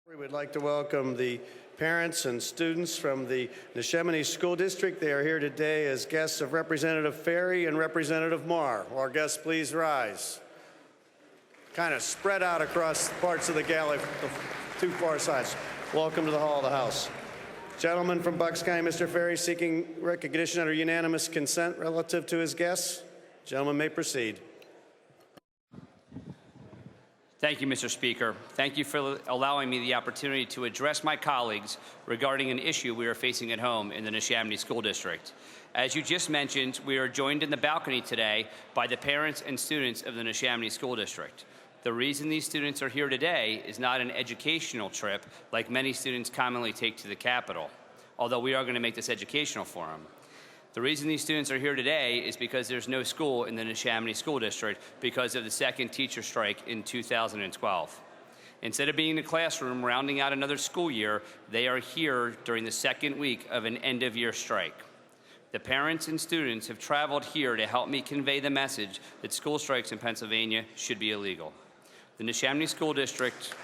We would like to welcome the parents and students from the Neshaminy School District. They are here today as guests of Representative Farry and Representative Marr. Will our guests please rise? Kind of spread out across parts of the gallery, the two far sides. Welcome to the Hall of the House. Gentleman from Bucks County, Mr. Farry, seeking recognition under unanimous consent relative to his guests. Gentleman may proceed. Thank you, Mr. Speaker. Thank you for allowing me the opportunity to address my colleagues regarding an issue we are facing at home in the Neshaminy School District. As you just mentioned, we are joined in the balcony today by the parents and students of the Neshaminy School District. The reason these students are here today is not an educational trip like many students commonly take to the Capitol, although we are going to make this educational for them. The reason these students are here today is because there's no school in the Neshaminy School District because of the second teacher strike in 2012. Instead of being in the classroom rounding out another school year, they are here during the second week of an end-of-year strike. The parents and students have traveled here to help me convey the message that school strikes in Pennsylvania should be illegal. The Neshaminy School District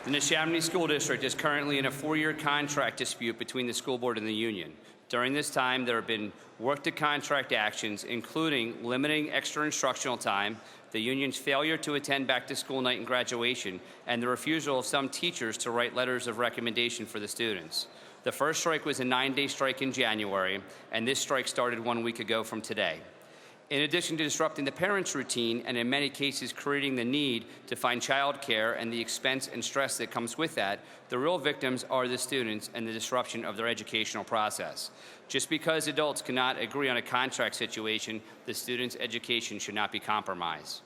The Neshaminy School District is currently in a 4-year contract dispute between the school board and the union. During this time, there have been work-to-contract actions, including limiting extra instructional time, the union's failure to attend back-to-school night and graduation, and the refusal of some teachers to write letters of recommendation for the students. The first strike was a 9-day strike in January, and this strike started 1 week ago from today. In addition to disrupting the parents' routine and in many cases creating the need to find childcare and the expense and stress that comes with that, the real victims are the students and the disruption of their educational process. Just because adults cannot agree on a contract situation, the students' education should not be compromised.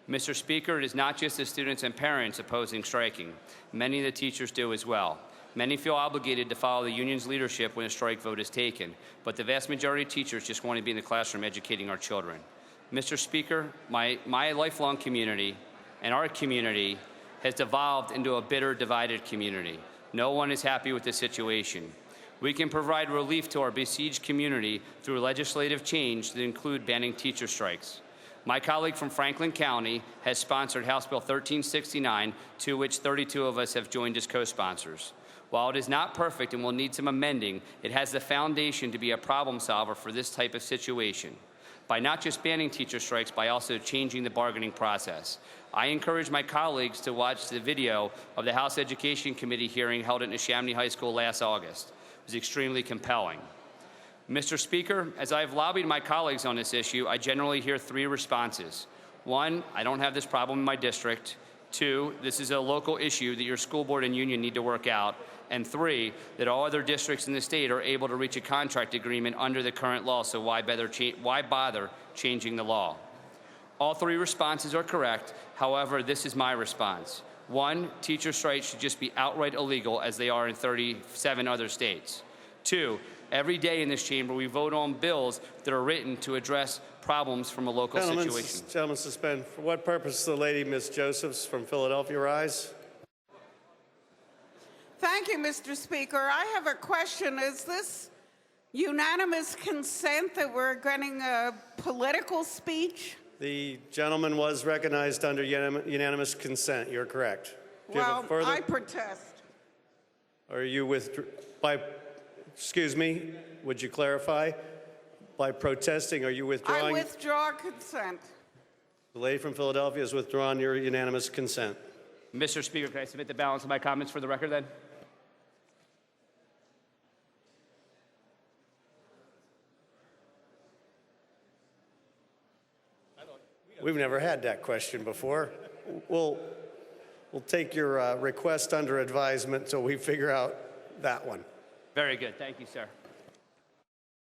Mr. Speaker, it is not just the students and parents opposing striking. Many of the teachers do as well. Many feel obligated to follow the union's leadership when a strike vote is taken, but the vast majority of teachers just want to be in the classroom educating our children. Mr. Speaker, my lifelong community and our community has devolved into a bitter, divided community. No one is happy with this situation. We can provide relief to our besieged community through legislative change that include banning teacher strikes. My colleague from Franklin County has sponsored House Bill 1369, to which 32 of us have joined as co-sponsors. While it is not perfect and will need some amending, it has the foundation to be a problem solver for this type of situation, by not just banning teacher strikes, by also changing the bargaining process. I encourage my colleagues to watch the video of the House Education Committee hearing held at Neshaminy High School last August. It was extremely compelling. Mr. Speaker, as I have lobbied my colleagues on this issue, I generally hear 3 responses. 1, I don't have this problem in my district. 2, this is a local issue that your school board and union need to work out. And 3, that all other districts in the state are able to reach a contract agreement under the current law, so why bother changing the law? All 3 responses are correct. However, this is my response. 1, teacher strikes should just be outright illegal as they are in 37 other states. 2, every day in this chamber we vote on bills that are written to address problems from a local situation. Gentlemen, suspend. For what purpose the lady, Ms. Josephs from Philadelphia, rise? Thank you, Mr. Speaker. I have a question. Is this unanimous consent that we're getting a political speech? The gentleman was recognized under unanimous consent. You're correct. Well, I protest. Are you excuse me, would you clarify? By protesting, are you withdrawing? I withdraw consent. The lady from Philadelphia has withdrawn your unanimous consent. Mr. Speaker, can I submit the balance of my comments for the record then? We've never had that question before. We'll take your request under advisement until we figure out that one. Very good. Thank you, sir.